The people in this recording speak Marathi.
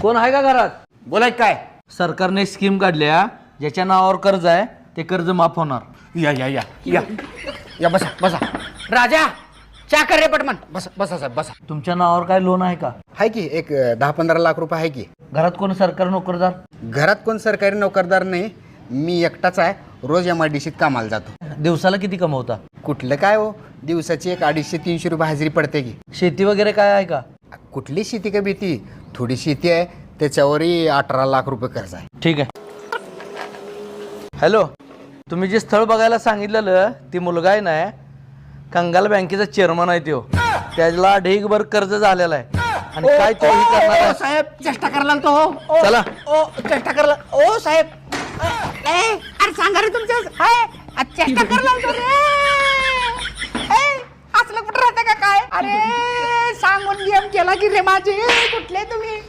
कोण आहे का घरात? बोलाय काय? सरकारने स्कीम काढल्या ज्याच्या नावावर कर्ज आहे ते कर्ज माफ होणार. या या या या या बसा बसा. राजा चा कर रे पटमन. बसा बसा साहेब बसा. तुमच्या नावावर काय लोन आहे का? आहे की एक 10-15 लाख रुपये आहे की. घरात कोण सरकारी नोकरदार? घरात कोण सरकारी नोकरदार नाही, मी एकटाच आहे. रोज MIDCत कामाला जातो. दिवसाला किती कमवता? कुठलं काय हो, दिवसाची एक 250-300 रुपये हजेरी पडते की. शेती वगैरे काय आहे का? कुठली शेती का भीती, थोडी शेती आहे त्याच्यावरही 18 लाख रुपये कर्ज आहे. ठीक आहे. हॅलो, तुम्ही जे स्थळ बघायला सांगितलेलं ती मुलगा आहे ना, कंगाल बँकेचा चेअरमन आहे तो. त्याला ढीगभर कर्ज झालेला आहे आणि काय तो ही करणार आहे. साहेब चेष्टा करायला तो. चला. ओ चेष्टा करायला. ओ साहेब अरे सांगा रे तुमच्या चेष्टा करायला तो रे. असलं कुठं राहतं का काय? अरे सांगून गेम केला की रे माझे. कुठले तुम्ही?